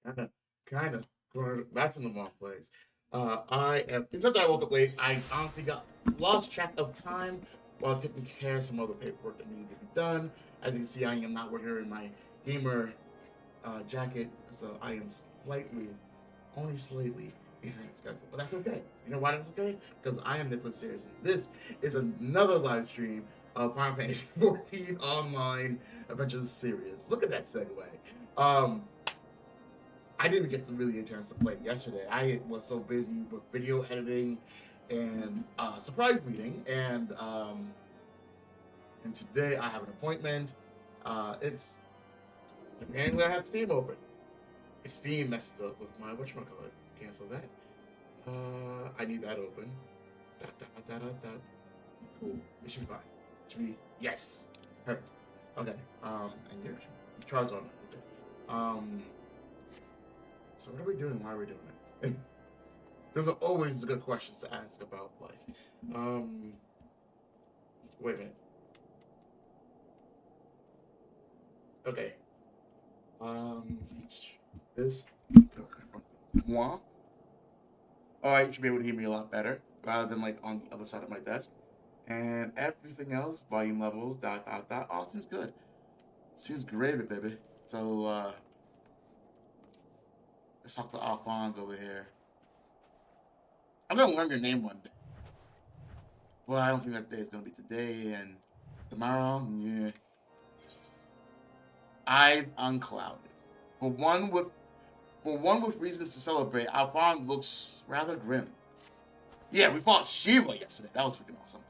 kind of, kind of. That's in the wrong place. I am because I woke up late. I honestly got lost track of time while taking care of some other paperwork that needed to be done. As you can see, I am not wearing my gamer jacket, so I am slightly, only slightly behind schedule. But that's okay. You know why that's okay? Because I am Nicolas Sirius, and this is another live stream of Final Fantasy 14 Online Adventures Series. Look at that segue. Um, I didn't get to really a chance to play yesterday. I was so busy with video editing and surprise meeting, and today I have an appointment. It's apparently I have Steam open. If Steam messes up with my whatchamacallit, cancel that. I need that open. Dot, dot, dot, dot, dot. Cool. It should be fine. It should be yes. Perfect. Okay. And your charge on it. Okay. So what are we doing? Why are we doing it? There's always good questions to ask about life. Um, wait a minute. Okay. Um, this. Moi. All right, you should be able to hear me a lot better rather than like on the other side of my desk. And everything else, volume levels, dot dot dot, all seems good. Seems gravy, baby. So let's talk to Alphonse over here. I'm gonna learn your name one day. Well, I don't think that day is gonna be today and tomorrow. Yeah. Eyes unclouded. For one with for one with reasons to celebrate, Alphonse looks rather grim. Yeah, we fought Shiva yesterday. That was freaking awesome.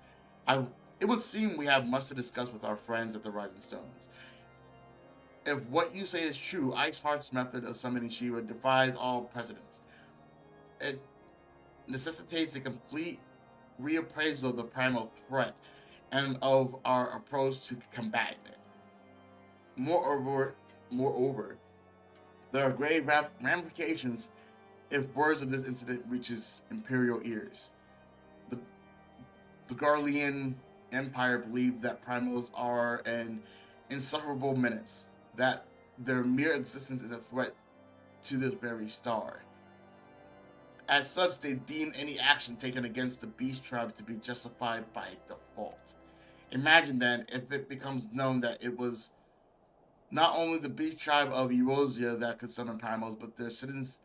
I it would seem we have much to discuss with our friends at the Rising Stones. If what you say is true, Iceheart's method of summoning Shiva defies all precedents. It necessitates a complete reappraisal of the primal threat and of our approach to combating it. Moreover, moreover, there are grave ramifications if words of this incident reaches Imperial ears. The, the Garlean Empire believes that primals are an insufferable menace, that their mere existence is a threat to this very star. As such, they deem any action taken against the beast tribe to be justified by default. Imagine then if it becomes known that it was not only the beast tribe of Erosia that could summon primals, but their citizens,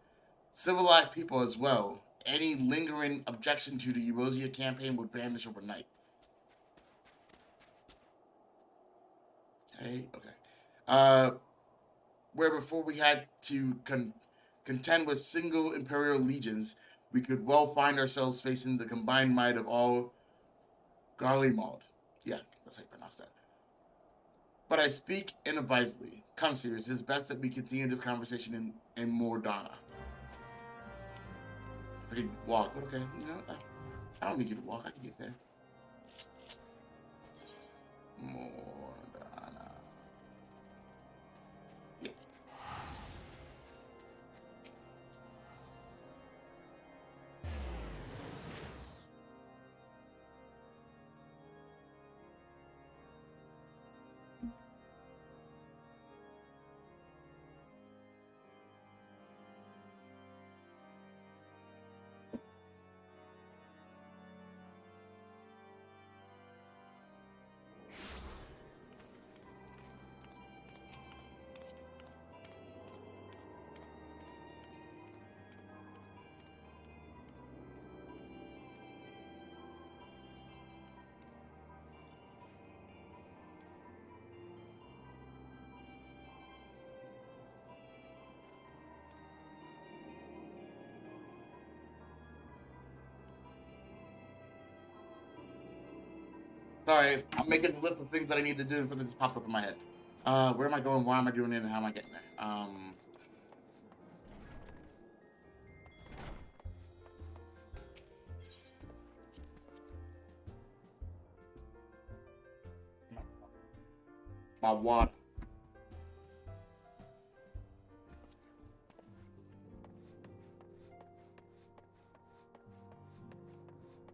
civilized people as well. Any lingering objection to the Erosia campaign would vanish overnight. Okay. Uh, where before we had to contend with single imperial legions, we could well find ourselves facing the combined might of all Garlemald. Yeah, that's how you pronounce that. But I speak inadvisedly. Come, Sirius. It's best that we continue this conversation in Mordana. I can walk, but okay. You know, I don't need you to walk. I can get there. Mordana. Yeah. Sorry, I'm making a list of things that I need to do, and something just popped up in my head. Where am I going? Why am I doing it? And how am I getting there? My water.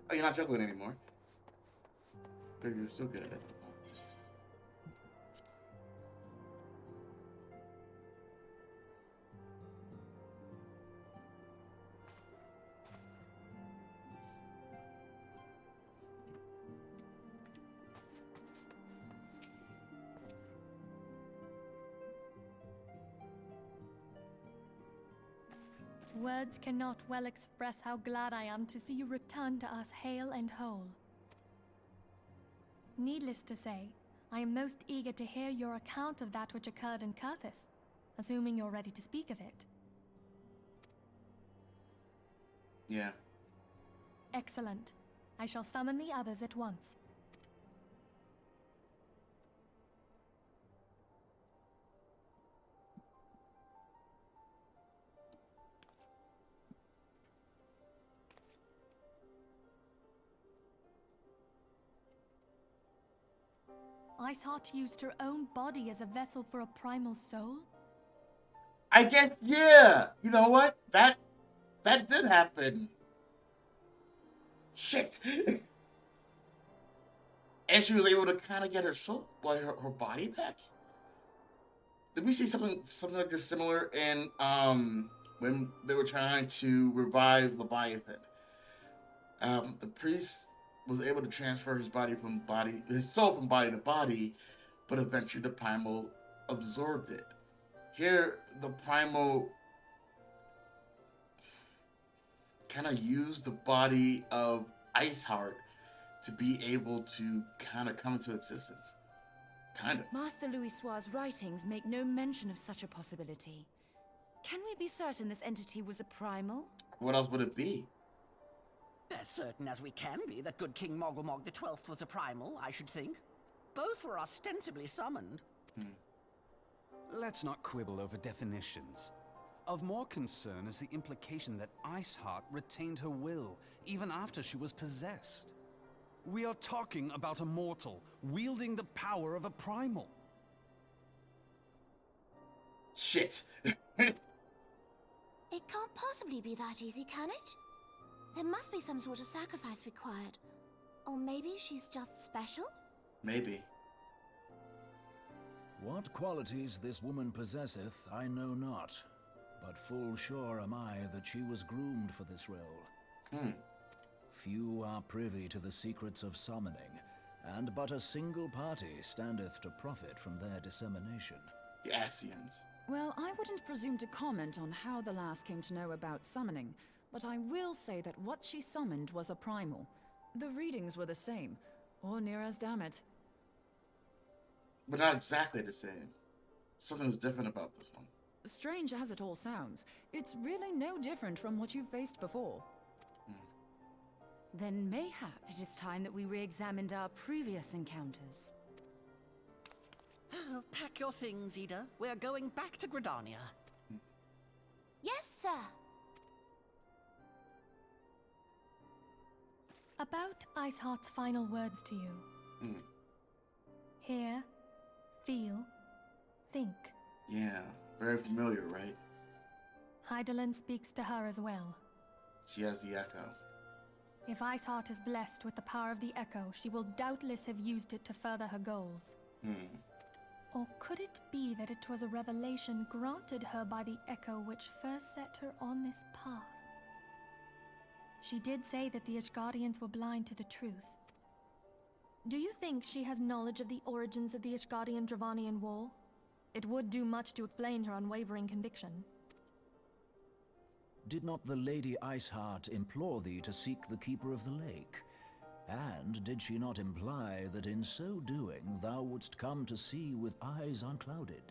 Oh, you're not juggling anymore. But you're still good at it. Words cannot well express how glad I am to see you return to us hale and whole. Needless to say, I am most eager to hear your account of that which occurred in Curthis, assuming you're ready to speak of it. Yeah. Excellent. I shall summon the others at once. Iceheart used her own body as a vessel for a primal soul? I guess, yeah. You know what? That did happen. Shit. And she was able to kind of get her soul, like her body back. Did we see something like this similar in when they were trying to revive Leviathan? The priest was able to transfer his soul from body to body, but eventually the primal absorbed it. Here, the primal kind of used the body of Iceheart to be able to kind of come into existence. Kind of. Master Louisoir's writings make no mention of such a possibility. Can we be certain this entity was a primal? What else would it be? As certain as we can be that good King Mogglmog the 12th was a primal, I should think. Both were ostensibly summoned. Let's not quibble over definitions. Of more concern is the implication that Iceheart retained her will, even after she was possessed. We are talking about a mortal, wielding the power of a primal. Shit. It can't possibly be that easy, can it? There must be some sort of sacrifice required. Or maybe she's just special? Maybe. What qualities this woman possesseth, I know not. But full sure am I that she was groomed for this role. Few are privy to the secrets of summoning, and but a single party standeth to profit from their dissemination. The Asians. Well, I wouldn't presume to comment on how the lass came to know about summoning, but I will say that what she summoned was a primal. The readings were the same, or near as damn it. But not exactly the same. Something was different about this one. Strange as it all sounds, it's really no different from what you've faced before. Then mayhap it is time that we re-examined our previous encounters. Oh, pack your things, Ida. We're going back to Gridania. Yes, sir. About Iceheart's final words to you. Hear, feel, think. Yeah, very familiar, right? Hydaelyn speaks to her as well. She has the echo. If Iceheart is blessed with the power of the Echo, she will doubtless have used it to further her goals. Or could it be that it was a revelation granted her by the Echo which first set her on this path? She did say that the Ishgardians were blind to the truth. Do you think she has knowledge of the origins of the Ishgardian-Dravanian War? It would do much to explain her unwavering conviction. Did not the Lady Iceheart implore thee to seek the Keeper of the Lake? And did she not imply that in so doing thou wouldst come to see with eyes unclouded?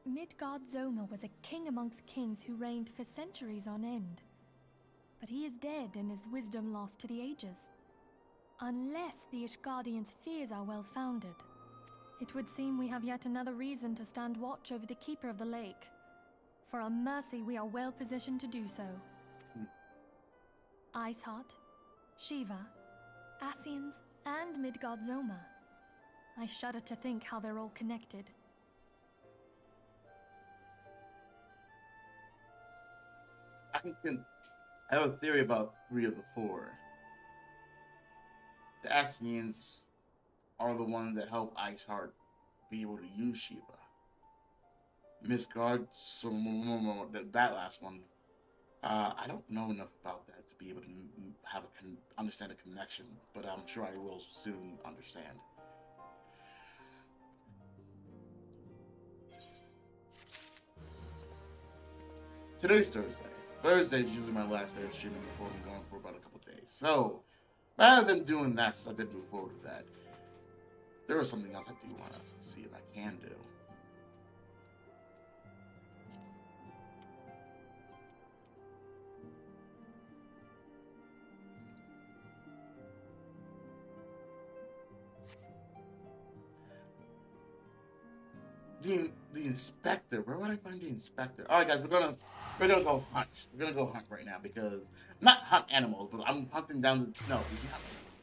Midgard-Zoma was a king amongst kings who reigned for centuries on end. But he is dead and his wisdom lost to the ages. Unless the Ishgardians' fears are well-founded. It would seem we have yet another reason to stand watch over the Keeper of the Lake. For a mercy, we are well positioned to do so. Iceheart, Shiva, Asians, and Midgard-Zoma. I shudder to think how they're all connected. I have a theory about 3 of the 4. The Asians are the ones that help Iceheart be able to use Shiva. Midgard, that last one, I don't know enough about that to be able to have understand a connection, but I'm sure I will soon understand. Today's Thursday. Thursday is usually my last day of streaming before I'm going for about a couple days. So, rather than doing that, since I did move forward with that, there was something else I do want to see if I can do. The inspector. Where would I find the inspector? All right, guys, we're gonna go hunt. We're gonna go hunt right now because not hunt animals, but I'm hunting down the. No,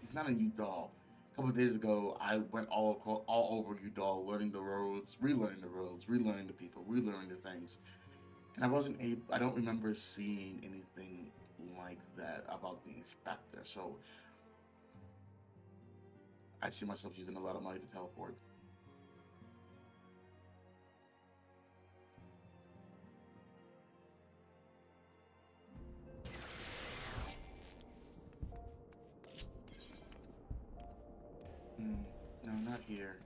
he's not in Udall. A couple of days ago, I went all over Udall, learning the roads, relearning the people, relearning the things, and I wasn't able. I don't remember seeing anything like that about the inspector. So I see myself using a lot of money to teleport. No, not here.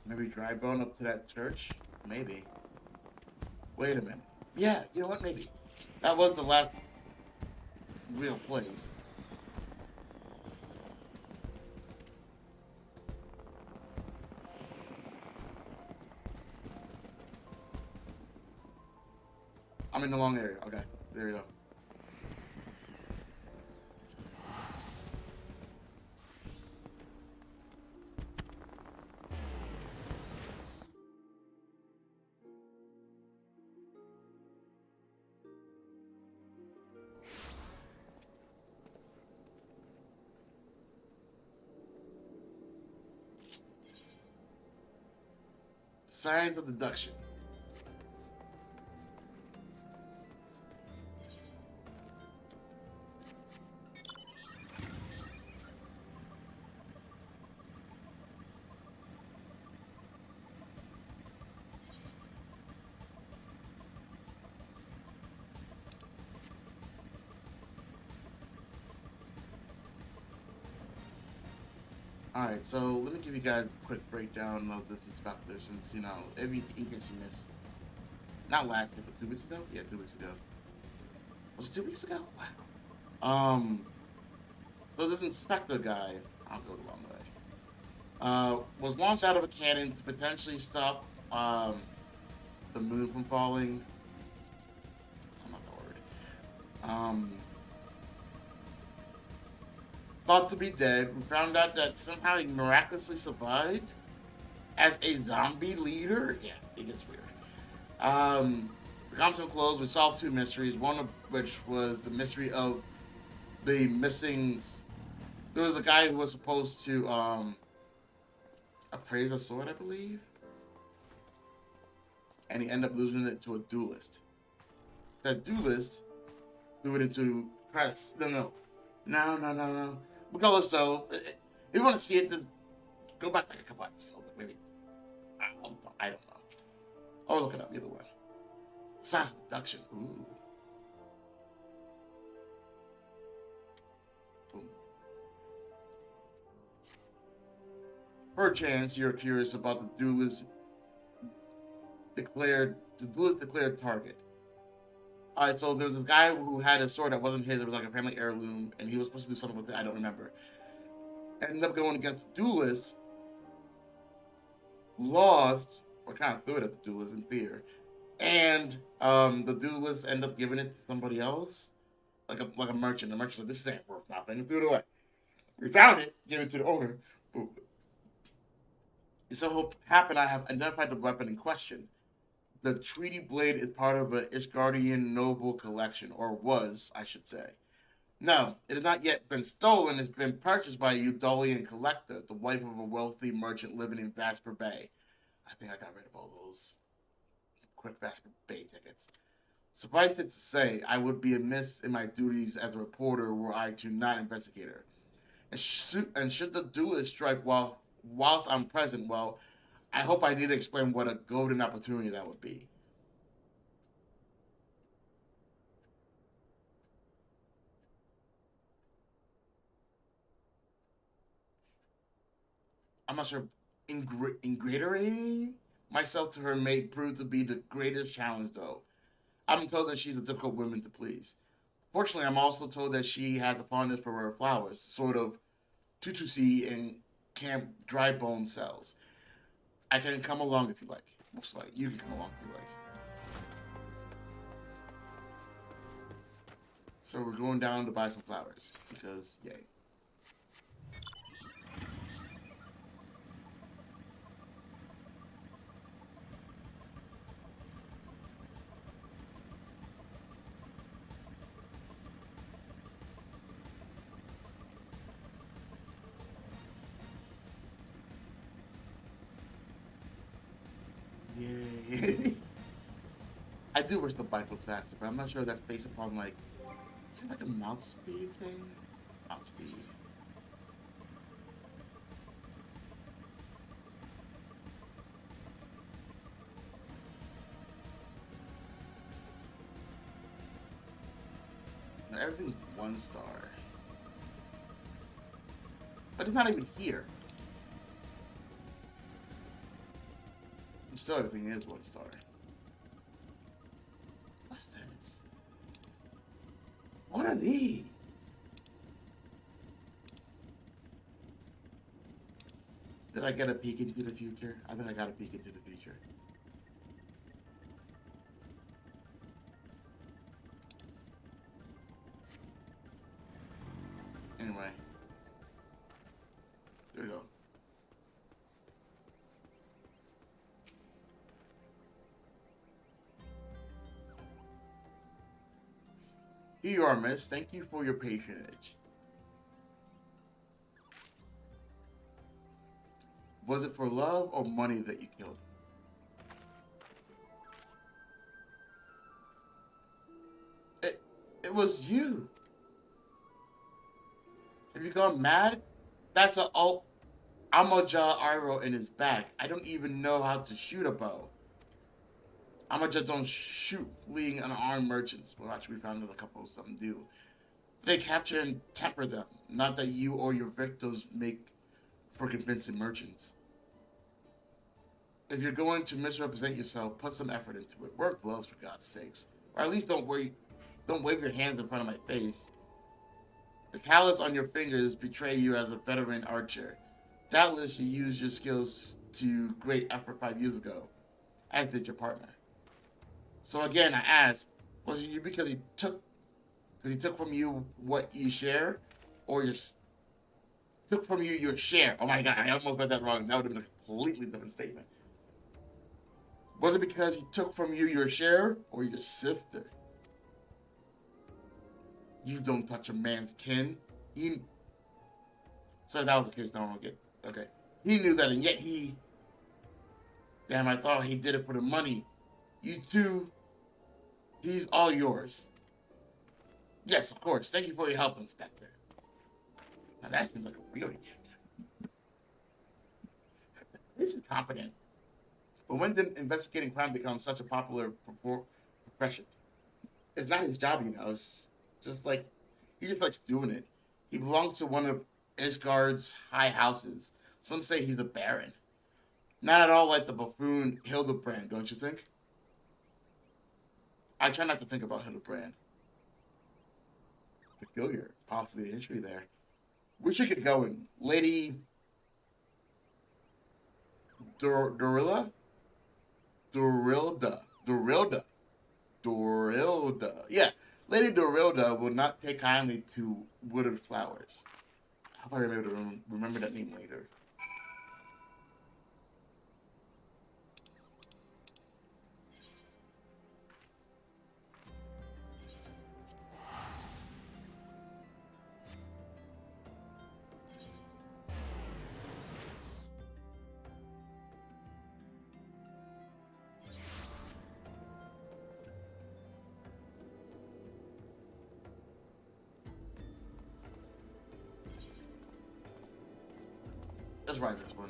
Maybe dry bone up to that church? Maybe. Wait a minute. Yeah, you know what? Maybe. That was the last real place. I'm in the long area. Okay, there you go. Science of deduction. Alright, so let me give you guys a quick breakdown of this inspector since, you know, everything in case you missed. Not last week, but 2 weeks ago? Yeah, 2 weeks ago. Was it 2 weeks ago? Wow. So this inspector guy, I'll go the long way, was launched out of a cannon to potentially stop the moon from falling. I'm not that worried. Thought to be dead, we found out that somehow he miraculously survived as a zombie leader. Yeah, it gets weird. We got some clothes. We solved 2 mysteries, one of which was the mystery of the missing. There was a guy who was supposed to appraise a sword, I believe, and he ended up losing it to a duelist. That duelist threw it into press. No. Regardless, so if you want to see it, just go back like a couple episodes, maybe. I don't know. Or look it up, either way. Science deduction. Ooh. Boom. Perchance you're curious about the duelist declared target. Alright, so there was a guy who had a sword that wasn't his. It was like a family heirloom, and he was supposed to do something with it. I don't remember. Ended up going against the duelist. Lost, or kind of threw it at the duelist in fear. And the duelist ended up giving it to somebody else. Like a merchant. The merchant said, this ain't worth nothing. And threw it away. We found it, gave it to the owner. Boom. It so happened I have identified the weapon in question. The treaty blade is part of an Ishgardian noble collection, or was, I should say. No, it has not yet been stolen. It's been purchased by a Udalian collector, the wife of a wealthy merchant living in Vasper Bay. I think I got rid of all those quick Vasper Bay tickets. Suffice it to say, I would be amiss in my duties as a reporter were I to not investigate her. And should the duelist strike while whilst I'm present, well, I hope I need to explain what a golden opportunity that would be. I'm not sure. Ingratiating myself to her may prove to be the greatest challenge, though. I'm told that she's a difficult woman to please. Fortunately, I'm also told that she has a fondness for rare flowers, sort of tutusi in Camp Dry Bone Cells. I can come along if you like. Most like you can come along if you like. So we're going down to buy some flowers because yay. Yay. I do wish the bike was faster, but I'm not sure if that's based upon like, is it like a mount speed thing? Mount speed. No, everything's 1 star. But it's not even here. Still, everything is 1 star. What's this? What are these? Did I get a peek into the future? I think I got a peek into the future. Anyway. There we go. Here you are, miss. Thank you for your patronage. Was it for love or money that you killed him? It was you. Have you gone mad? That's a Amaja arrow in his back. I don't even know how to shoot a bow. Amaja don't shoot fleeing unarmed merchants. Well, actually, we found out a couple of them do. They capture and temper them. Not that you or your victims make for convincing merchants. If you're going to misrepresent yourself, put some effort into it. Wear gloves, for God's sakes. Or at least don't wave your hands in front of my face. The callus on your fingers betray you as a veteran archer. Doubtless you used your skills to great effort 5 years ago, as did your partner. So again, I ask, was it you because he took from you what you share, or took from you your share? Oh my God, I almost read that wrong. That would have been a completely different statement. Was it because he took from you your share, or your sister? You don't touch a man's kin. So that was the case. No one will get. Okay. He knew that, and yet he. Damn, I thought he did it for the money. You two. He's all yours. Yes, of course. Thank you for your help, Inspector. Now that seems like a real detective. This is competent. But when did investigating crime become such a popular profession? It's not his job, you know. It's just like, he just likes doing it. He belongs to one of Isgard's high houses. Some say he's a baron. Not at all like the buffoon Hillibrand, don't you think? I try not to think about Hillibrand. Peculiar, possibly the history there. We should get going. Lady Dorilda? Yeah, Lady Dorilda will not take kindly to wooded flowers. I hope I remember that name later. Let's ride this one.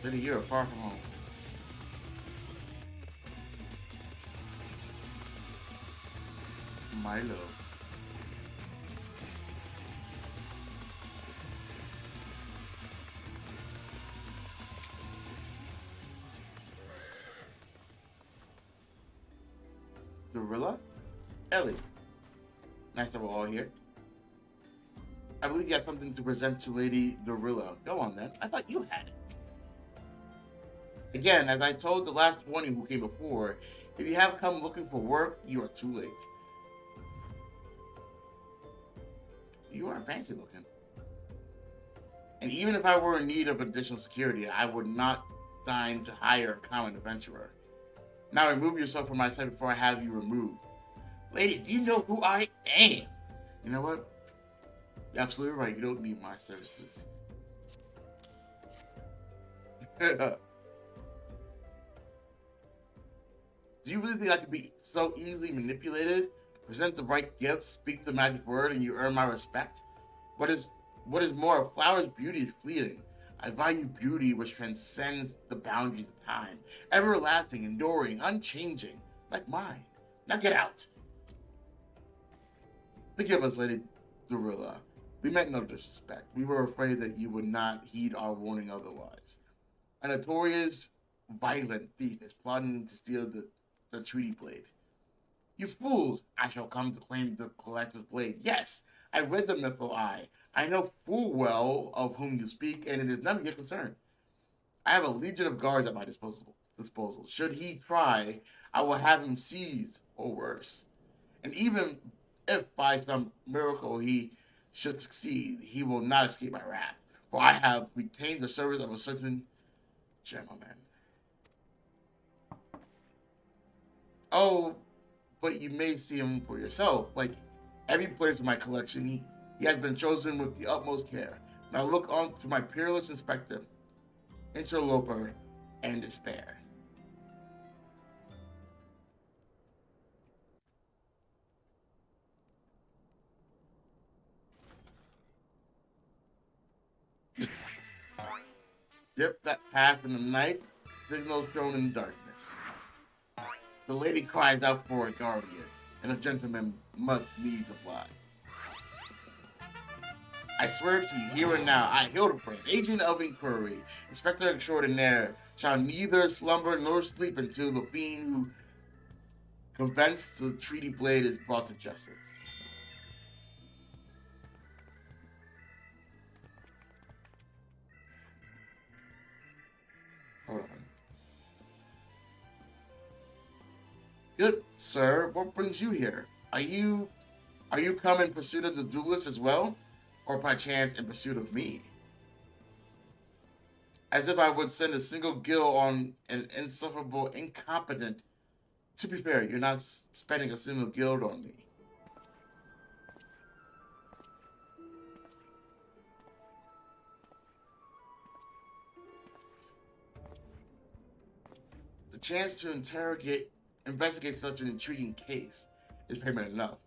Been a year apart from home. Milo. Gorilla? Ellie. Nice that we're all here. I believe you have something to present to Lady Gorilla. Go on then. I thought you had it. Again, as I told the last 20 who came before, if you have come looking for work, you are too late. You are fancy looking. And even if I were in need of additional security, I would not deign to hire a common adventurer. Now remove yourself from my sight before I have you removed. Lady, do you know who I am? You know what? You're absolutely right. You don't need my services. Do you really think I could be so easily manipulated? Present the right gift, speak the magic word, and you earn my respect? What is more, a flower's beauty is fleeting. I value beauty which transcends the boundaries of time. Everlasting, enduring, unchanging, like mine. Now get out. Forgive us, Lady Gorilla. We meant no disrespect. We were afraid that you would not heed our warning otherwise. A notorious, violent thief is plotting to steal the treaty blade. You fools! I shall come to claim the collector's blade. Yes, I read the Mytho Eye. I know full well of whom you speak, and it is none of your concern. I have a legion of guards at my disposal. Should he try, I will have him seized, or worse. And even if by some miracle he should succeed, he will not escape my wrath, for I have retained the service of a certain gentleman. Oh, but you may see him for yourself. Like every place in my collection, he has been chosen with the utmost care. Now look on to my peerless inspector, interloper, and despair. Ship that passed in the night, signals shown in darkness. The lady cries out for a guardian, and a gentleman must needs apply. I swear to you, here and now, I, Hillibrand, agent of inquiry, inspector extraordinaire, shall neither slumber nor sleep until the fiend who convents the treaty blade is brought to justice. Hold on. Good, sir. What brings you here? Are you come in pursuit of the duelist as well? Or by chance in pursuit of me? As if I would send a single guild on an insufferable, incompetent... To be fair, you're not spending a single guild on me. The chance to investigate such an intriguing case is payment enough.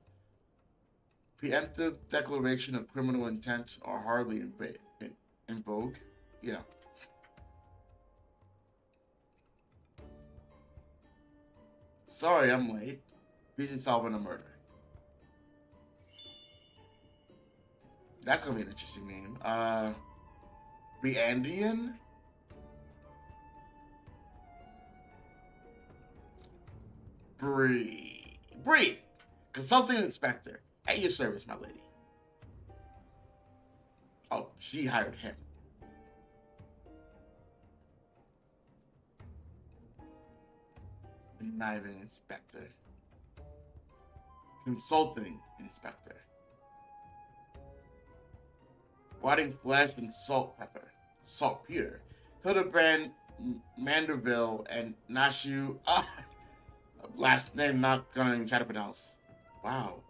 Preemptive declaration of criminal intent are hardly in vogue. Yeah. Sorry, I'm late. Busy solving a murder. That's gonna be an interesting name. Briandian? Bree. Consulting inspector. At your service, my lady. Oh, she hired him. Conniving inspector. Consulting inspector. rotting flesh, and saltpeter. Hildebrand, Manderville, and Nashu. Last name not gonna even try to pronounce. Wow.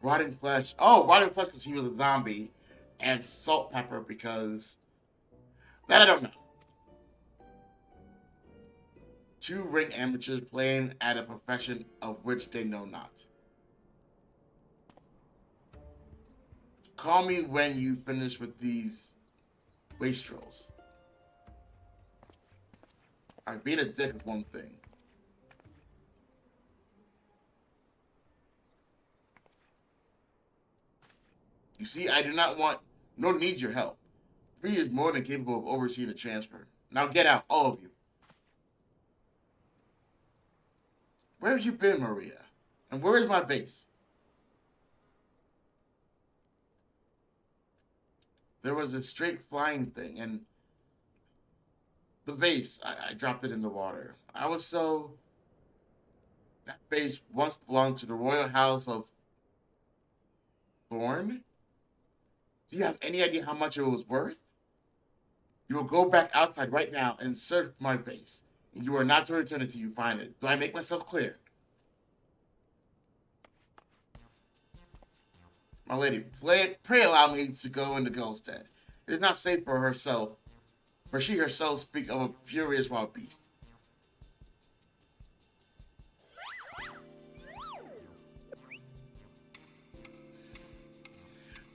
Rotting flesh. Oh, rotting flesh because he was a zombie. And salt pepper because... That I don't know. 2 ring amateurs playing at a profession of which they know not. Call me when you finish with these wastrels. Being a dick is one thing. You see, I do not want, nor need your help. Free is more than capable of overseeing the transfer. Now get out, all of you. Where have you been, Maria? And where is my base? There was a straight flying thing, and the vase, I dropped it in the water. I was so... That vase once belonged to the royal house of Thorn? Do you have any idea how much it was worth? You will go back outside right now and search for my vase, and you are not to return until you find it. Do I make myself clear? My lady, pray allow me to go into Goldstead. It is not safe for herself, for she herself speak of a furious wild beast.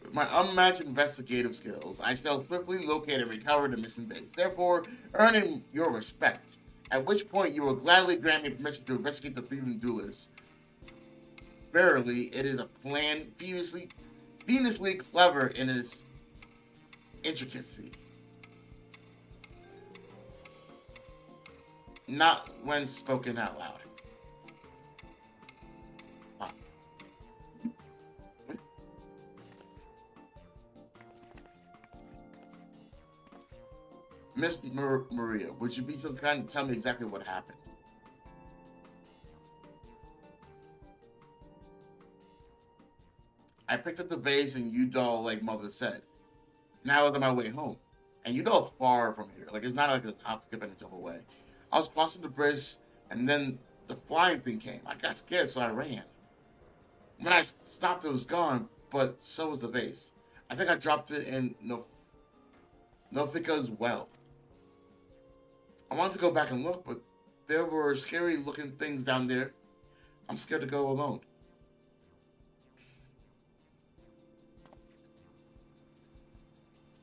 With my unmatched investigative skills, I shall swiftly locate and recover the missing base, therefore earning your respect, at which point you will gladly grant me permission to investigate the thieving duelists. Verily, it is a plan fiendishly clever in its intricacy. Not when spoken out loud. Ah. Miss Maria, would you be so kind to tell me exactly what happened? I picked up the vase in Udall, like Mother said. And I was on my way home. And Udall's far from here. Like, it's not like a hop, skip, and a jump away. I was crossing the bridge, and then the flying thing came. I got scared, so I ran. When I stopped, it was gone, but so was the vase. I think I dropped it in Nofika's well. I wanted to go back and look, but there were scary-looking things down there. I'm scared to go alone.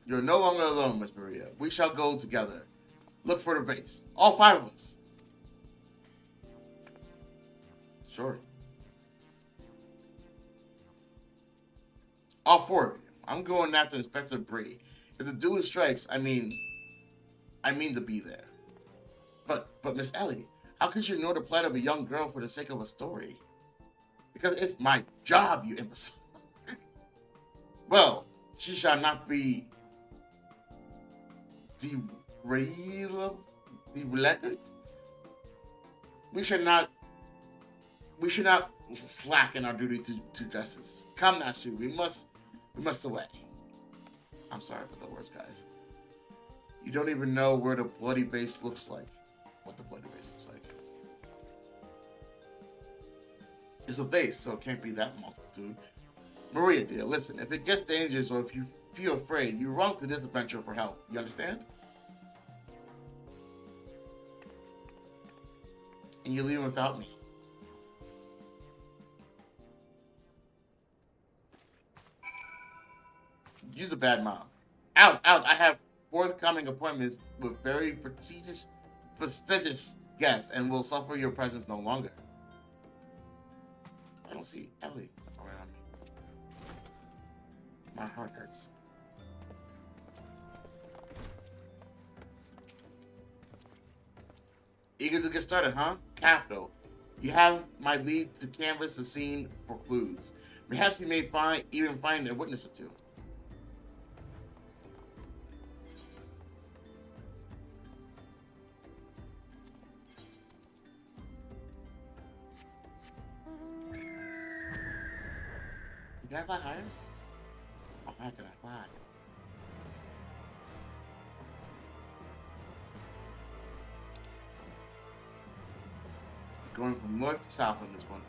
You're no longer alone, Miss Maria. We shall go together. Look for the base. All 5 of us. Sure. All 4 of you. I'm going after Inspector Bree. If the duelist strikes, I mean to be there. But Miss Ellie, how could you know the plight of a young girl for the sake of a story? Because it's my job, you imbecile. Well, she shall not be derailed. We should not slacken our duty to justice. Come, Nashu, we must away. I'm sorry about the words, guys. You don't even know where the bloody base looks like. What the bloody base looks like. It's a base, so it can't be that multitude. Maria, dear, listen. If it gets dangerous or if you feel afraid, you run to this adventure for help. You understand? And you're leaving without me. You're a bad mom. Out. I have forthcoming appointments with very prestigious guests and will suffer your presence no longer. I don't see Ellie around me. My heart hurts. Eager to get started, huh? Capital. You have my lead to canvass the scene for clues. Perhaps you may even find a witness or two. Can I fly higher? How high can I fly? going from north to south on this one.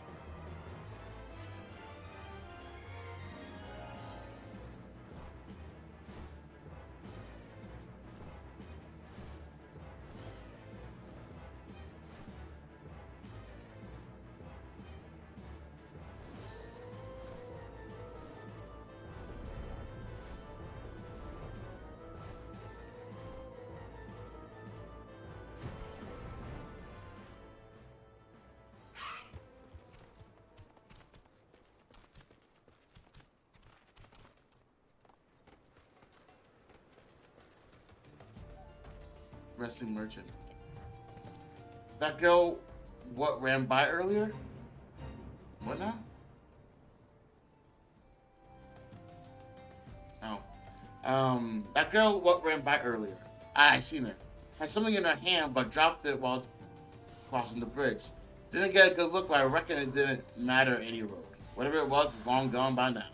Resting merchant. That girl, what ran by earlier? What now? Oh. That girl, what ran by earlier? I seen her. Had something in her hand, but dropped it while crossing the bridge. Didn't get a good look, but I reckon it didn't matter any road. Whatever it was is long gone by now.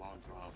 Long drop.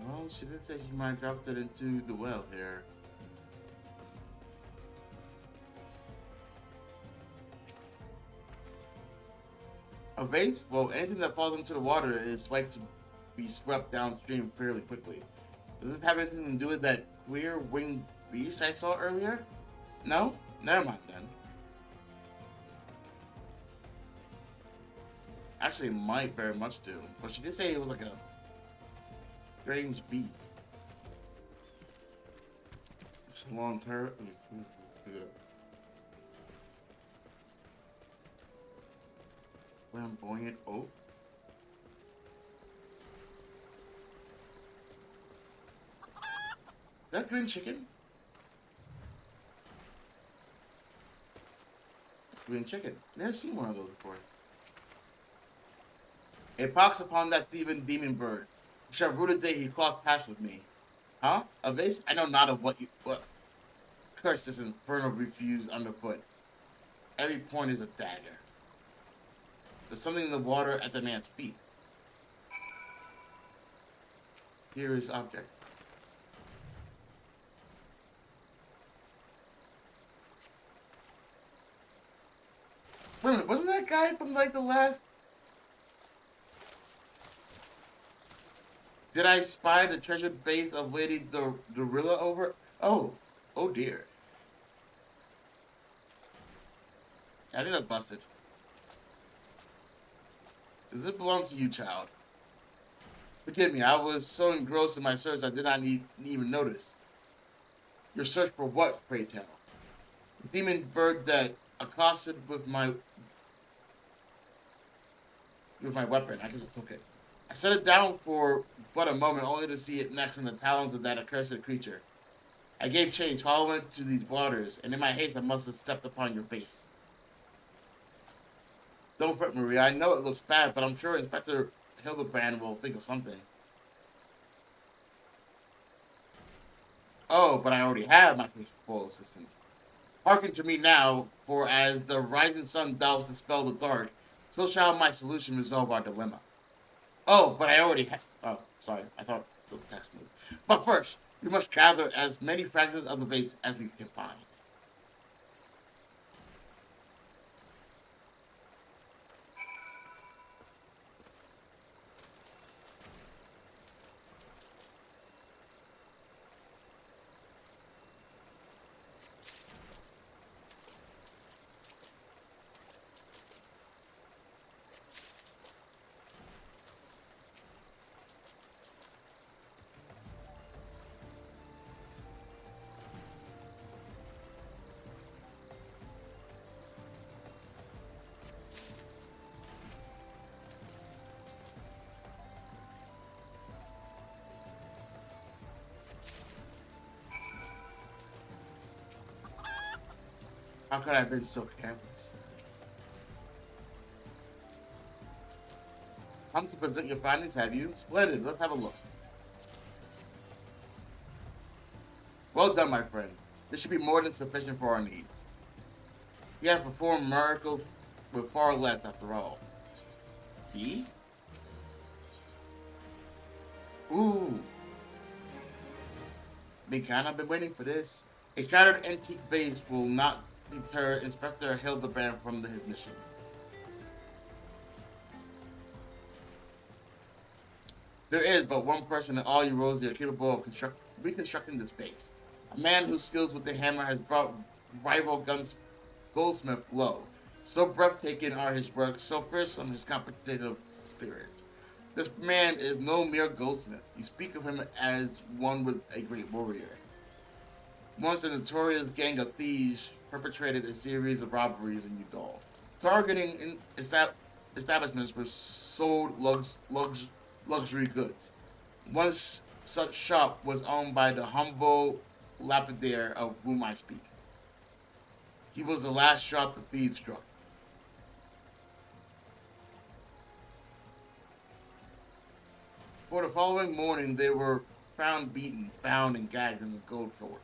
Well, she did say she might have dropped it into the well here. A vase? Well, anything that falls into the water is like to be swept downstream fairly quickly. Does it have anything to do with that queer winged beast I saw earlier? No? Never mind then. Actually, it might very much do. But she did say it was like a strange beast. It's a long term. Flamboyant oak. That green chicken? That's green chicken. Never seen one of those before. It pox upon that thieving demon bird. Shall rue the day he crossed paths with me. Huh? A vase? I know not of what. Curse this infernal refuse underfoot. Every point is a dagger. There's something in the water at the man's feet. Here is object. Wait a minute, wasn't that guy from like the last? Did I spy the treasured face of Lady Dorilla over? Oh dear. I think that's busted. Does it belong to you, child? Forgive me, I was so engrossed in my search I did not even notice. Your search for what, pray tell? The demon bird that accosted with my weapon. I guess I took it. I set it down for but a moment, only to see it next in the talons of that accursed creature. I gave chase, following it to these waters, and in my haste I must have stepped upon your face. Don't fret, Maria. I know it looks bad, but I'm sure Inspector Hillibrand will think of something. Oh, but I already have my faithful assistant. Hearken to me now, for as the rising sun does dispel the dark, so shall my solution resolve our dilemma. Oh, but I already have. Oh, sorry. I thought the text moved. But first, we must gather as many fragments of the vase as we can find. How could I have been so careless? Come to present your findings, have you? Splendid. Let's have a look. Well done, my friend. This should be more than sufficient for our needs. He has performed miracles with far less, after all. He? Ooh. I've been waiting for this. A shattered antique vase will not deter Inspector Hillibrand from his mission. There is but one person in all Eurasia capable of reconstructing this base. A man whose skills with the hammer has brought rival goldsmith low. So breathtaking are his works, so fearsome his competitive spirit. This man is no mere goldsmith. You speak of him as one with a great warrior. Once a notorious gang of thieves perpetrated a series of robberies in Udall, targeting establishments which sold luxury goods. One such shop was owned by the humble lapidary of whom I speak. He was the last shop the thieves struck. For the following morning, they were found beaten, bound, and gagged in the gold court.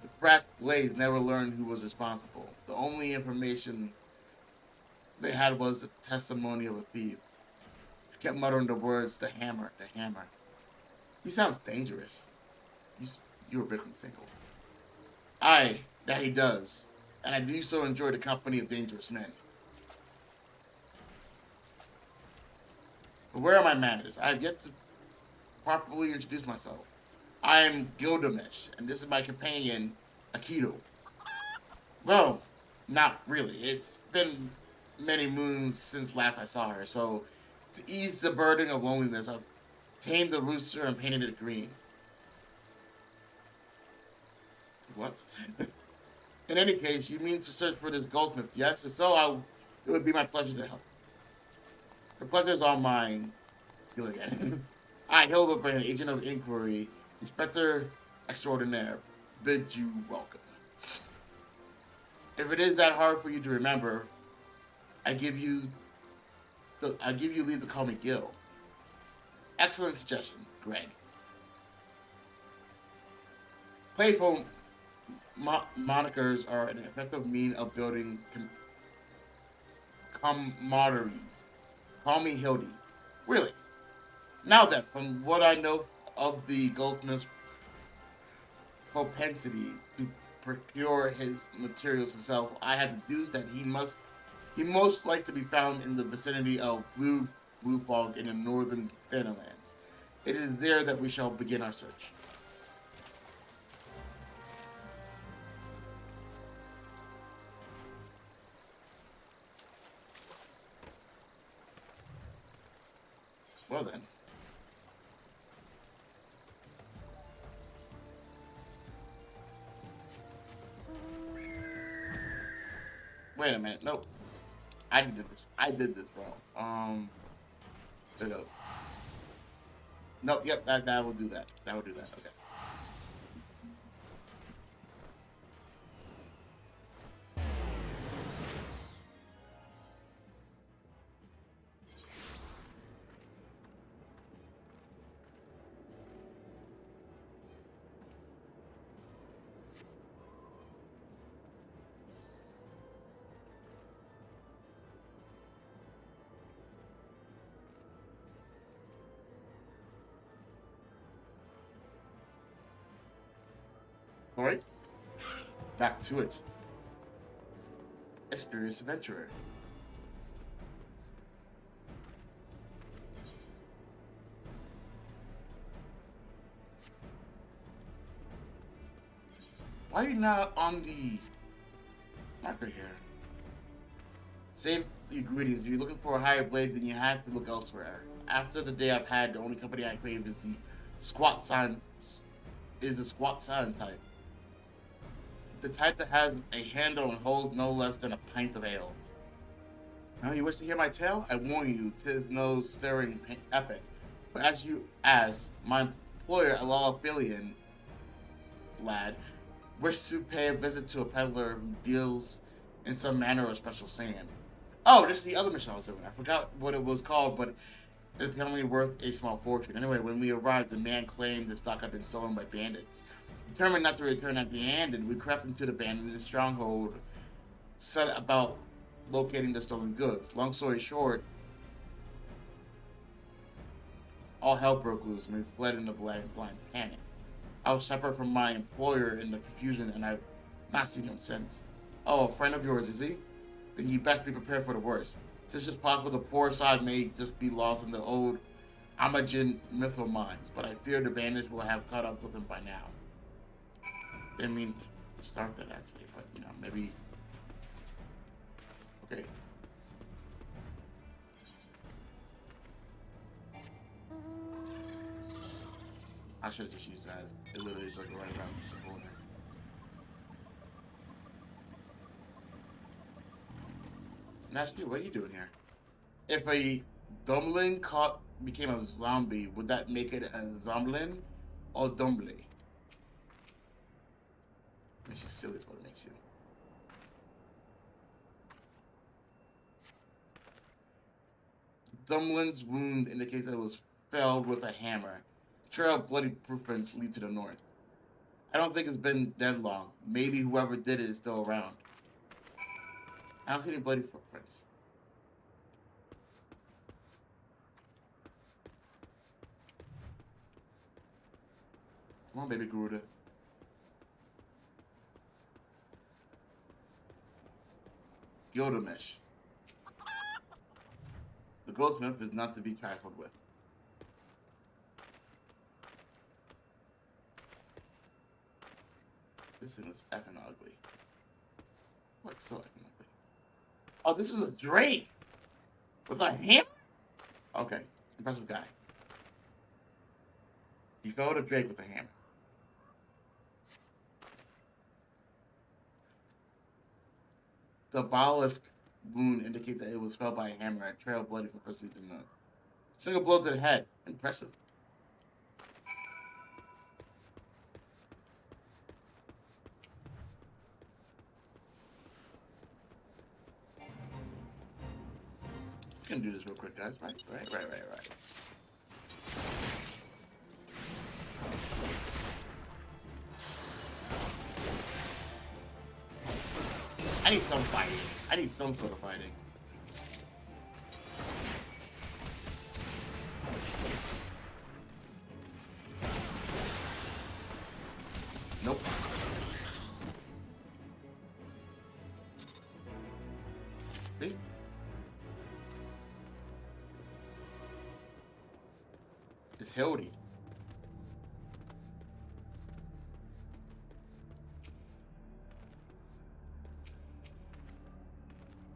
The brass blades never learned who was responsible. The only information they had was the testimony of a thief. He kept muttering the words, the hammer, the hammer. He sounds dangerous. You were bitten single. Aye, that he does. And I do so enjoy the company of dangerous men. But where are my manners? I have yet to properly introduce myself. I am Gilgamesh, and this is my companion, Aikido. Well, not really. It's been many moons since last I saw her, so to ease the burden of loneliness, I've tamed the rooster and painted it green. What? In any case, you mean to search for this goldsmith? Yes? If so, it would be my pleasure to help. The pleasure is all mine. Feel again. I, Hillibrand, agent of inquiry, Inspector Extraordinaire, bid you welcome. If it is that hard for you to remember, I give you leave to call me Gil. Excellent suggestion, Greg. Playful monikers are an effective means of building camaraderies. Call me Hildy. Really? Now then, from what I know of the goldsmith's propensity to procure his materials himself, I have deduced that he most like to be found in the vicinity of Blue Fog in the northern Fenlands. It is there that we shall begin our search. Well then. Wait a minute. Nope. I did this wrong. There we go. Nope. Yep. That will do that. That will do that. Okay. Alright, back to it. Experienced adventurer. Why are you not on the marker here? Save the ingredients. If you're looking for a higher blade, then you have to look elsewhere. After the day I've had, the only company I crave is the squat sign type. The type that has a handle and holds no less than a pint of ale. Now you wish to hear my tale? I warn you, 'tis no stirring epic. But as my employer, a Lawfilian lad, Wish to pay a visit to a peddler who deals in some manner of special sand. Oh, this is the other mission I was doing. I forgot what it was called, but it's apparently worth a small fortune. Anyway, when we arrived, the man claimed the stock had been stolen by bandits. Determined not to return empty-handed, we crept into the abandoned stronghold, set about locating the stolen goods. Long story short, all hell broke loose and we fled in a blind panic. I was separate from my employer in the confusion and I've not seen him since. Oh, a friend of yours, is he? Then you best be prepared for the worst. Since it's possible the poor side may just be lost in the old Amajin missile mines, but I fear the bandits will have caught up with him by now. Didn't mean to start that actually, but you know, maybe. Okay. I should have just used that. It literally is like right around the corner. Nasty, what are you doing here? If a dumbling became a zombie, would that make it a zombling or dumbly? Makes you silly is what it makes you. Dumbling's wound indicates that it was felled with a hammer. Trail of bloody footprints lead to the north. I don't think it's been dead long. Maybe whoever did it is still around. I don't see any bloody footprints. Come on, baby Garuda. Gilgamesh. The goldsmith is not to be trifled with. This thing looks effing ugly. Like so effing ugly. Oh, this is a Drake with a hammer? Okay, impressive guy. He fell to Drake with a hammer. The obelisk wound indicates that it was felled by a hammer. A trail of bloody footprints lead to the north. Single blow to the head. Impressive. Gonna do this real quick, guys. Right. I need some fighting. I need some sort of fighting. Nope. See? It's Hildy.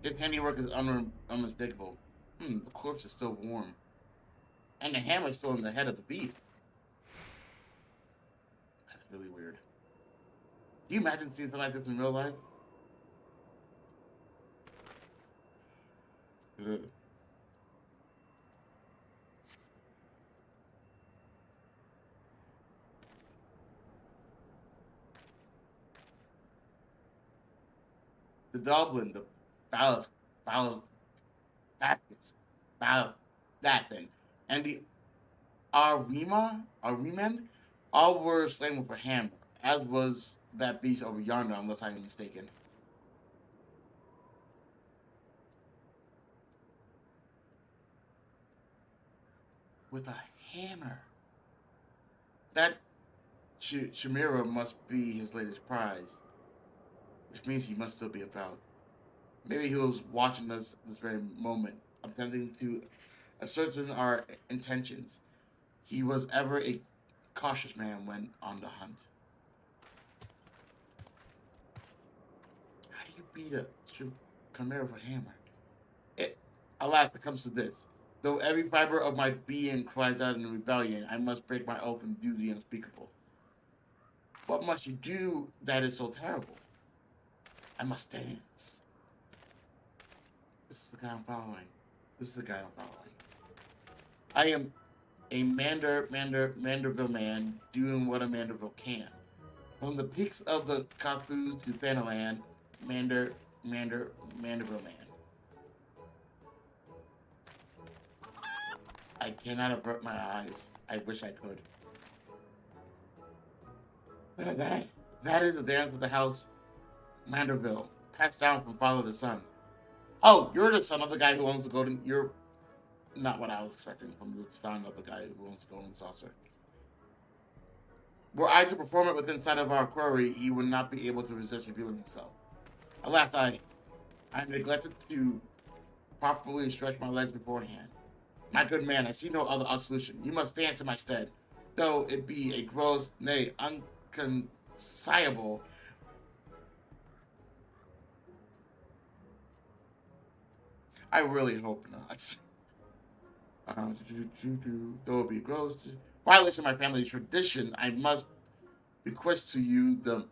His handiwork is unmistakable. The corpse is still warm. And the hammer is still in the head of the beast. That's really weird. Can you imagine seeing something like this in real life? Ugh. The Dublin, the baskets, that thing, and the Ariman, all were slain with a hammer, as was that beast over yonder, unless I am mistaken. With a hammer. That Chimera must be his latest prize, which means he must still be about. Maybe he was watching us this very moment, attempting to ascertain our intentions. He was ever a cautious man when on the hunt. How do you beat a chimera with a hammer? Alas, it comes to this. Though every fiber of my being cries out in rebellion, I must break my oath and do the unspeakable. What must you do that is so terrible? I must dance. This is the guy I'm following. I am a Manderville man doing what a Manderville can. From the peaks of the Kathu to Thanaland, Manderville Man. I cannot avert my eyes. I wish I could. That is the dance of the house Manderville, passed down from father to son. Oh, you're the son of the guy who owns the golden... You're not what I was expecting from the son of the guy who owns the golden saucer. Were I to perform it within sight of our quarry, he would not be able to resist revealing himself. Alas, I neglected to properly stretch my legs beforehand. My good man, I see no other solution. You must dance in my stead, though it be a gross, nay, unconcilable. I really hope not. Though it be gross, violation of my family tradition, I must bequest to you the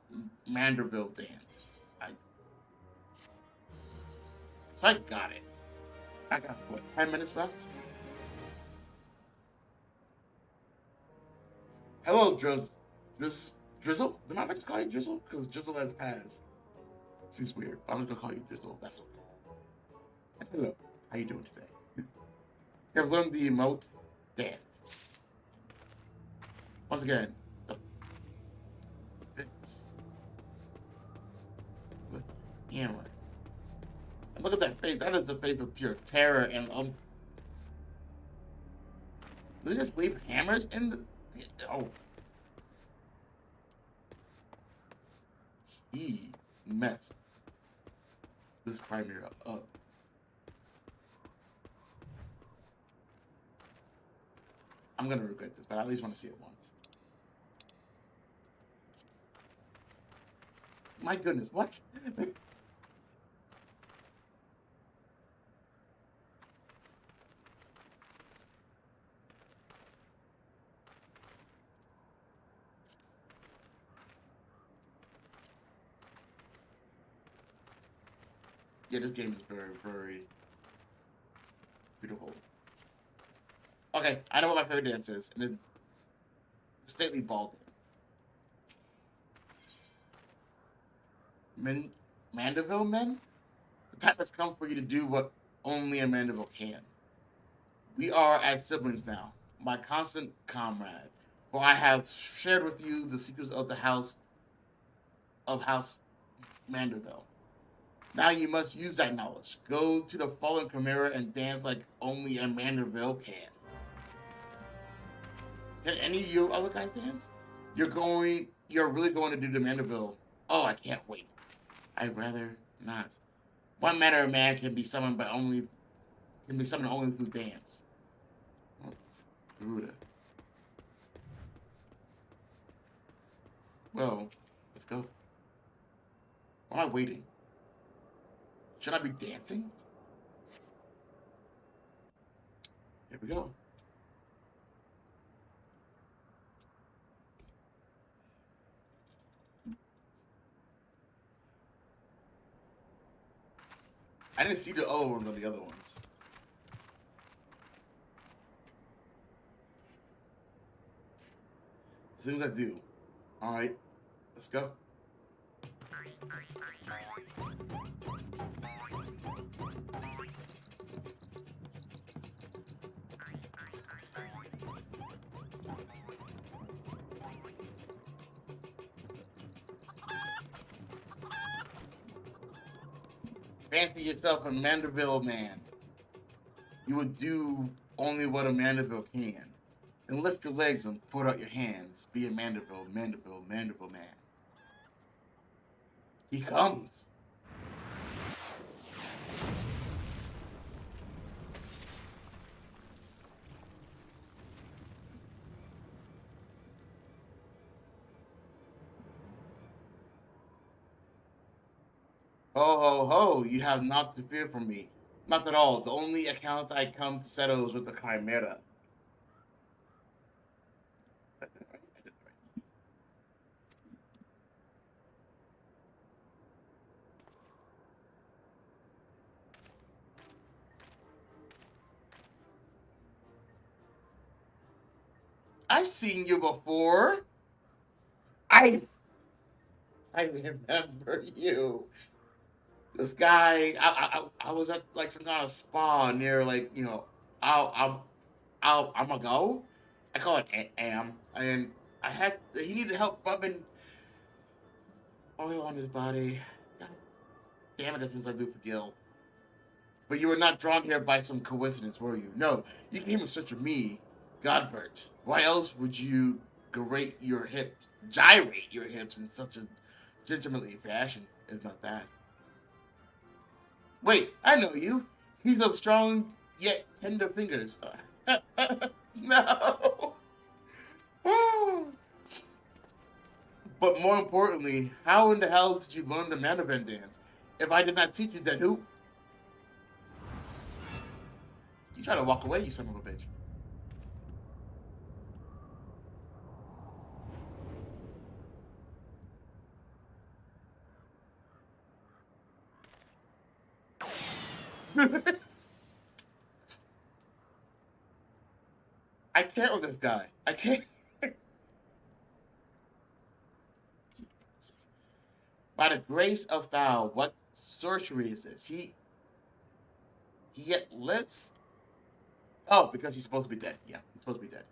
Manderville dance. So I got it. I got, what, 10 minutes left? Hello, Drizzle? Am I about to call you Drizzle? Because Drizzle has passed. Seems weird. I'm just going to call you Drizzle. That's okay. Hello. How you doing today? You have learned the emote dance. Once again, it's with a hammer. And look at that face. That is the face of pure terror and do they just leave hammers in the... Oh. He messed this primary up. I'm gonna regret this, but I at least want to see it once. My goodness, what? Yeah, this game is very, very beautiful. Okay, I know what my favorite dance is, and it's the stately ball dance. Mandeville men? The type that's come for you to do what only a Mandeville can. We are as siblings now, my constant comrade, for I have shared with you the secrets of the House Mandeville. Now you must use that knowledge. Go to the fallen Chimera and dance like only a Mandeville can. Can any of you other guys dance? You're really going to do the Mandeville. Oh, I can't wait. I'd rather not. One manner of man can be summoned only through dance. Oh, Buddha. Well, let's go. Why am I waiting? Should I be dancing? Here we go. I didn't see the other ones on the other ones. As soon as I do. Alright, let's go. Fancy yourself a Mandeville man. You would do only what a Mandeville can. Then lift your legs and put out your hands. Be a Mandeville man. He comes. Ho, ho, ho, you have naught to fear from me. Not at all. The only account I come to settle is with the Chimera. I've seen you before. I remember you. This guy, I was at like some kind of spa near like, you know, I'm gonna go. I call it am, and he needed help rubbing oil on his body. God damn it, the things I do for Gil. But you were not drawn here by some coincidence, were you? No, you came in search of me, Godbert. Why else would you gyrate your hips in such a gentlemanly fashion, if not that? Wait, I know you. He's of strong yet tender fingers. No. But more importantly, how in the hell did you learn the Manavan dance? If I did not teach you, then who? You try to walk away, you son of a bitch. I can't with this guy. I can't. By the grace of thou, what sorcery is this? He yet lives? Oh, because he's supposed to be dead. Yeah, he's supposed to be dead.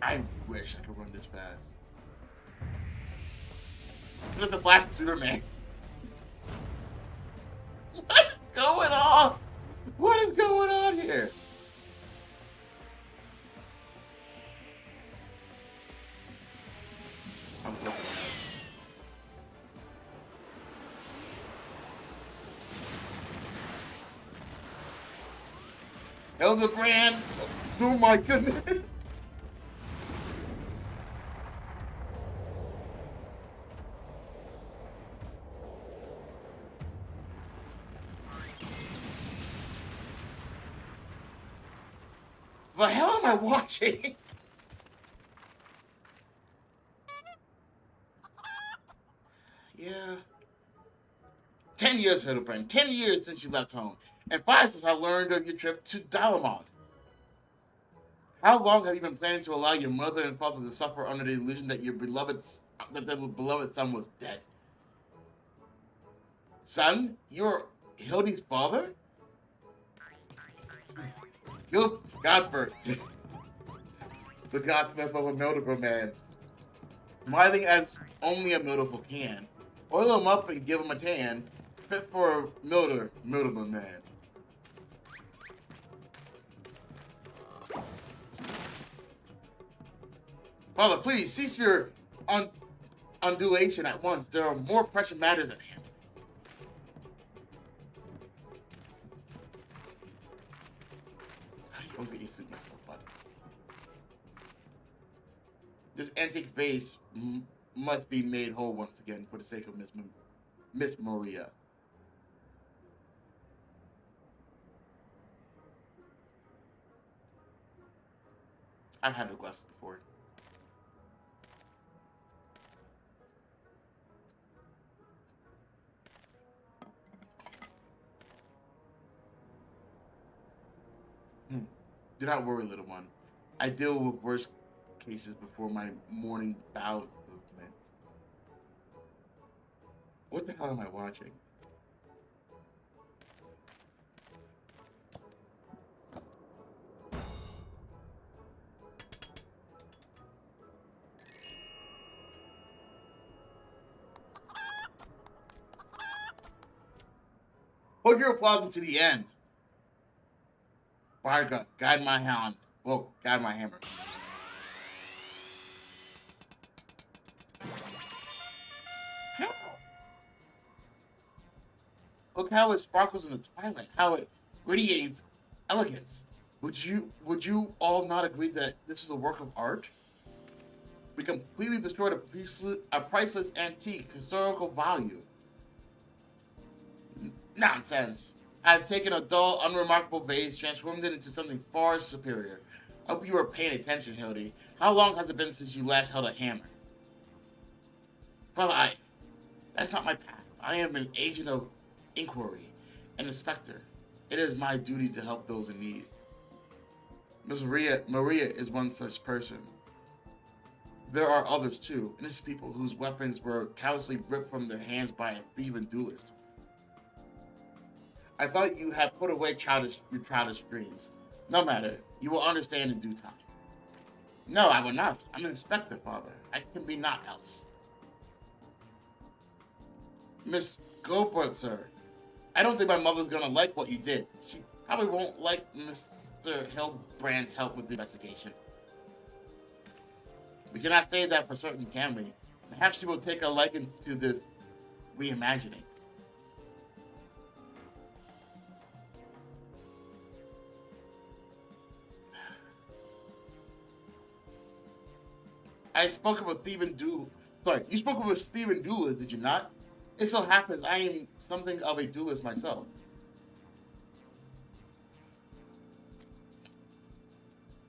I wish I could run this fast. Look at the Flash and Superman. What is going on? What is going on here? I'm looking at it. Hillibrand! Oh my goodness! The hell am I watching? Yeah. 10 years, Hillibrand. 10 years since you left home. And 5 since I learned of your trip to Dalamont. How long have you been planning to allow your mother and father to suffer under the illusion that their beloved son was dead? Son, you're Hildy's father? Godbert. The Godsmith of a Mildable man. Writhing as only a Mildable can. Oil him up and give him a tan. Fit for a Mildable man. Father, please cease your undulation at once. There are more pressing matters at hand. I always get used to myself, bud. This antique vase must be made whole once again for the sake of Miss Maria. I've had the glasses before. Do not worry, little one. I deal with worse cases before my morning bout movements. What the hell am I watching? Hold your applause until the end. Barga, guide my hound. Whoa, guide my hammer. Look how it sparkles in the twilight. How it radiates elegance. Would you all not agree that this is a work of art? We completely destroyed a priceless antique historical value. Nonsense. I've taken a dull, unremarkable vase, transformed it into something far superior. I hope you were paying attention, Hildy. How long has it been since you last held a hammer? Well, that's not my path. I am an agent of inquiry, an inspector. It is my duty to help those in need. Miss Maria is one such person. There are others too, innocent people whose weapons were callously ripped from their hands by a thieving duelist. I thought you had put away your childish dreams. No matter, you will understand in due time. No, I will not. I'm an inspector, father. I can be not else. Miss Goldberg, sir. I don't think my mother's gonna like what you did. She probably won't like Mr. Hillibrand's help with the investigation. We cannot say that for certain, can we? Perhaps she will take a liking to this reimagining. I spoke with Stephen Sorry, you spoke with Stephen Duelist, did you not? It so happens I am something of a duelist myself.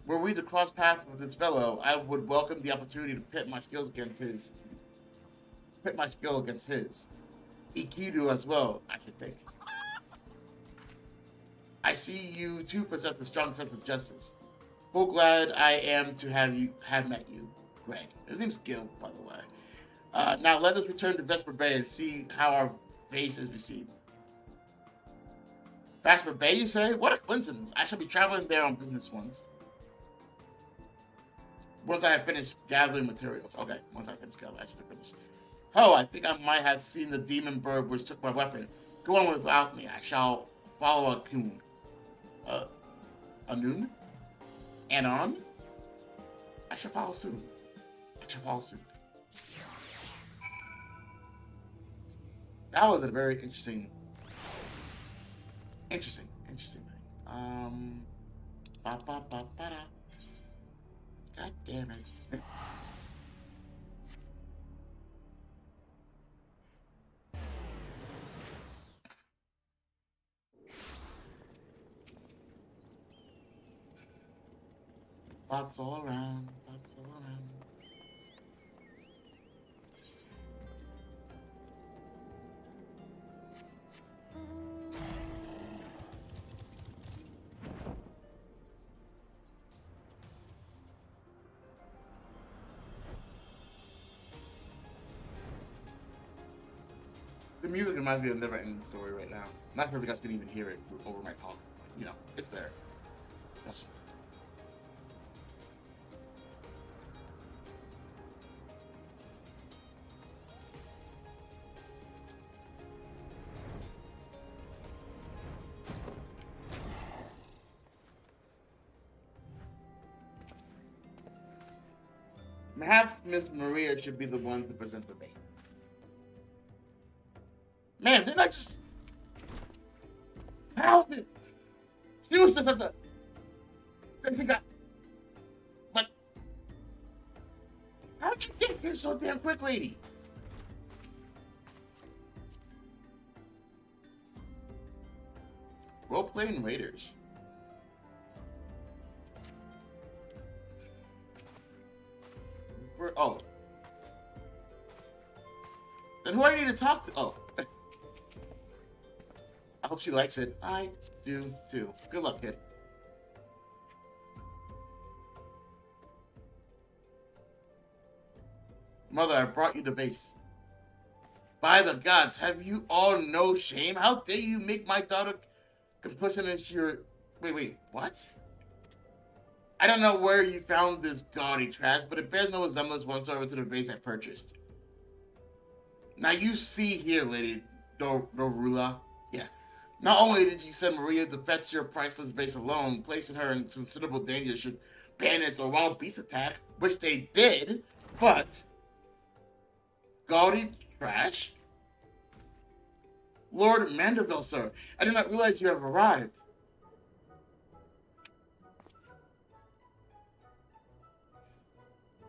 Were we to cross paths with this fellow, I would welcome the opportunity to pit my skill against his. Ikidu as well, I should think. I see you too possess a strong sense of justice. Full glad I am to have met you, Greg. His name's Gil, by the way. Now let us return to Vesper Bay and see how our vase is received. Vesper Bay, you say? What a coincidence! I shall be traveling there on business once I have finished gathering materials. Okay, once I finish gathering, I should have finished. Oh, I think I might have seen the demon bird which took my weapon. Go on without me. I shall follow a coon. Noon? Anon? I shall follow soon. That was a very interesting thing. God damn it. Bots all around. The music reminds me of a never-ending story right now. Not sure if you guys can even hear it over my talk. You know, it's there. That's perhaps Miss Maria should be the one to present the bait. Man, didn't I just... How did... She was just at the... Then she got... But... How did you get here so damn quick, lady? Role-playing Raiders. Oh. Then who do I need to talk to? Oh. I hope she likes it. I do too. Good luck, kid. Mother, I brought you the vase. By the gods, have you all no shame? How dare you make my daughter complicit into your... Wait, what? I don't know where you found this gaudy trash, but it bears no resemblance whatsoever to the vase I purchased. Now you see here, Lady Dorula. Yeah. Not only did you send Maria to fetch your priceless vase alone, placing her in considerable danger should bandits or wild beasts attack, which they did, but... Gaudy trash? Lord Mandeville, sir, I did not realize you have arrived.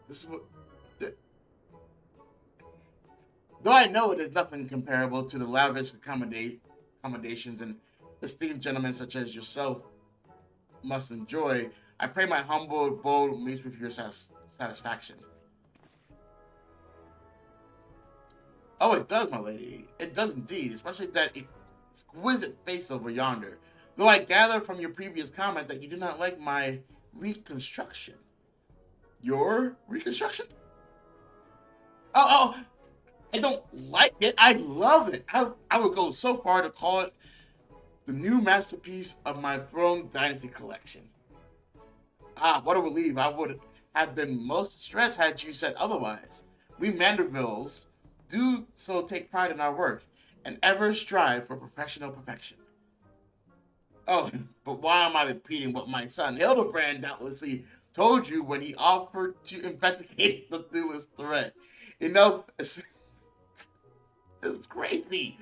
This is what... Though I know it is nothing comparable to the lavish accommodations and esteemed gentlemen such as yourself must enjoy, I pray my humble abode meets with your satisfaction. Oh, it does, my lady. It does indeed, especially that exquisite face over yonder. Though I gather from your previous comment that you do not like my reconstruction. Your reconstruction? Oh, I don't like it. I love it. I would go so far to call it the new masterpiece of my Throne Dynasty collection. What a relief. I would have been most stressed had you said otherwise. We Mandervilles do so take pride in our work and ever strive for professional perfection. Oh, but why am I repeating what my son Hillibrand doubtlessly told you when he offered to investigate the newest threat? Enough. It's crazy.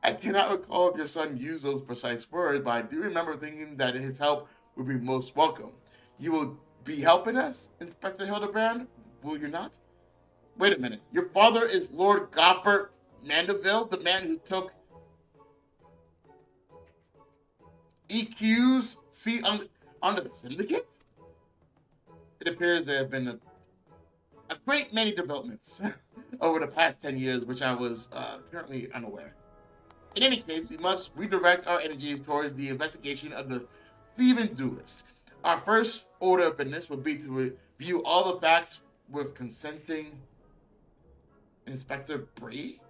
I cannot recall if your son used those precise words, but I do remember thinking that his help would be most welcome. You will be helping us, Inspector Hillibrand, will you not? Wait a minute. Your father is Lord Goppert Mandeville, the man who took EQ's seat on the syndicate? It appears there have been a great many developments over the past 10 years, which I was currently unaware. In any case, we must redirect our energies towards the investigation of the thieving duelist. Our first order of business would be to review all the facts with consenting Inspector Bree?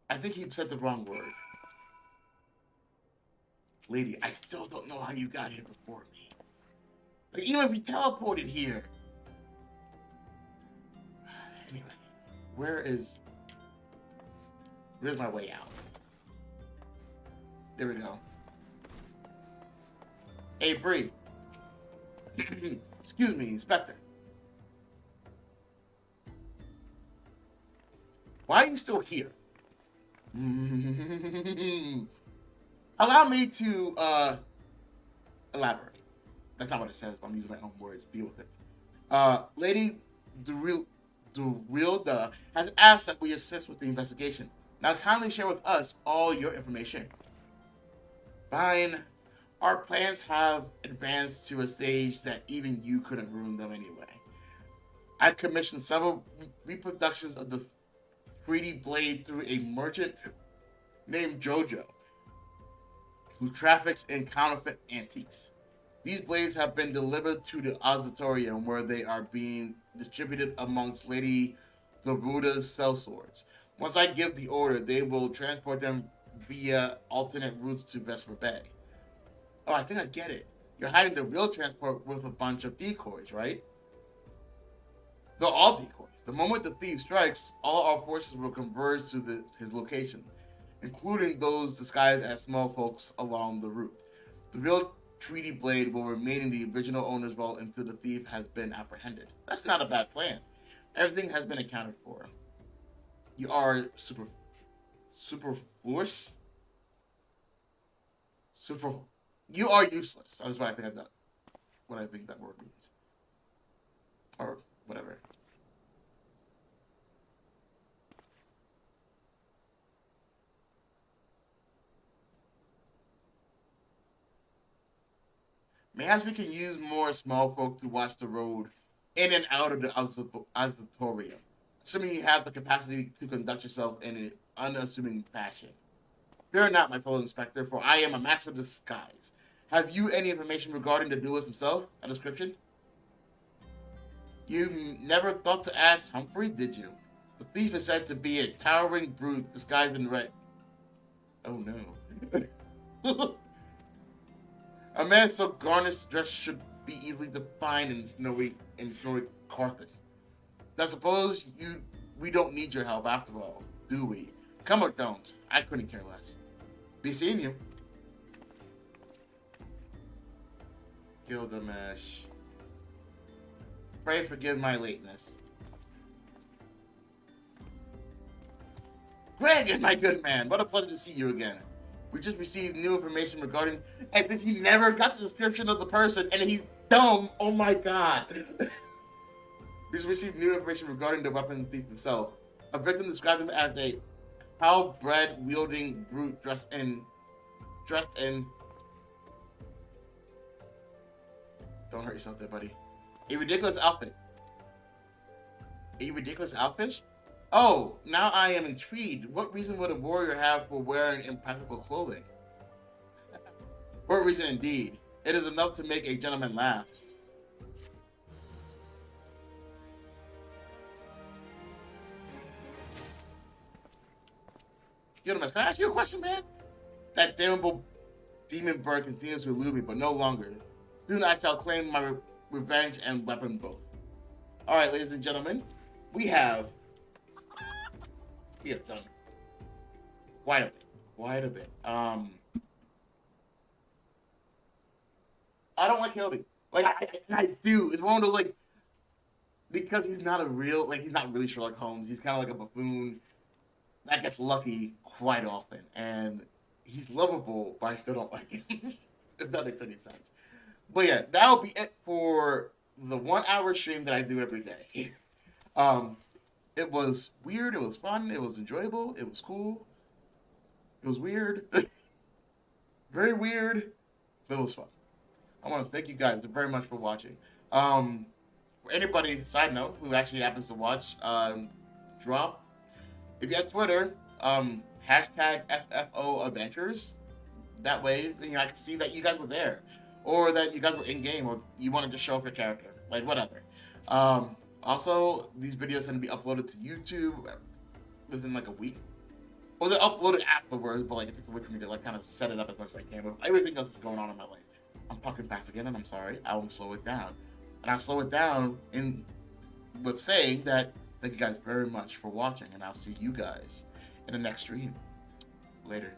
I think he said the wrong word. Lady, I still don't know how you got here before me. Like, even if you teleported here. Anyway, where's my way out? There we go. Hey, Bree. Excuse me, Inspector. Why are you still here? Allow me to elaborate. That's not what it says, but I'm using my own words. Deal with it. Lady Durilda has asked that we assist with the investigation. Now kindly share with us all your information. Fine. Our plans have advanced to a stage that even you couldn't ruin them anyway. I commissioned several reproductions of the 3D blade through a merchant named Jojo, who traffics in counterfeit antiques. These blades have been delivered to the Auditorium, where they are being distributed amongst Lady Garuda's sellswords. Once I give the order, they will transport them via alternate routes to Vesper Bay. Oh, I think I get it. You're hiding the real transport with a bunch of decoys, right? They're all decoys. The moment the thief strikes, all our forces will converge to his location, including those disguised as small folks along the route. The real treaty blade will remain in the original owner's vault until the thief has been apprehended. That's not a bad plan. Everything has been accounted for. You are superfluous? You are useless. That's what I think that word means. Or whatever. Perhaps we can use more small folk to watch the road in and out of the auditorium, assuming you have the capacity to conduct yourself in an unassuming fashion. Fear not, my fellow inspector, for I am a master of disguise. Have you any information regarding the duelist himself? A description? You never thought to ask Humphrey, did you? The thief is said to be a towering brute disguised in red. Oh no. A man so garnished dress should be easily defined in snowy Carthus. I suppose we don't need your help after all, do we? Come or don't, I couldn't care less. Be seeing you. Gilgamesh. Pray forgive my lateness. Greg, my good man, what a pleasure to see you again. We just received new information regarding, and since he never got the description of the person, and he's dumb, oh my god. We just received new information regarding the weapon thief himself. A victim described him as a halberd wielding brute dressed in. Don't hurt yourself there, buddy. A ridiculous outfit. A ridiculous outfit? Oh, now I am intrigued. What reason would a warrior have for wearing impractical clothing? What reason indeed? It is enough to make a gentleman laugh. Gentlemen, can I ask you a question, man? That damnable demon bird continues to elude me, but no longer. Soon I shall claim my revenge and weapon both. Alright, ladies and gentlemen, we have done quite a bit. I don't like Hildy. Like, I do. It's one of those, like, because he's not he's not really Sherlock Holmes. He's kind of like a buffoon that gets lucky quite often. And he's lovable, but I still don't like him. If that makes any sense. But yeah, that'll be it for the 1 hour stream that I do every day. It was weird, it was fun, it was enjoyable, it was cool. It was weird. Very weird, but it was fun. I want to thank you guys very much for watching. For anybody, side note, who actually happens to watch, drop. If you have Twitter, hashtag FFO Adventures. That way, you know, I can see that you guys were there. Or that you guys were in-game, or you wanted to show off your character. Like, whatever. Also, these videos are going to be uploaded to YouTube within, like, a week. Or they're uploaded afterwards, but, like, it takes a week for me to, like, kind of set it up as much as I can. But everything else is going on in my life. I'm talking fast again, and I'm sorry. I will slow it down. And I'll slow it down with saying that thank you guys very much for watching, and I'll see you guys in the next stream. Later.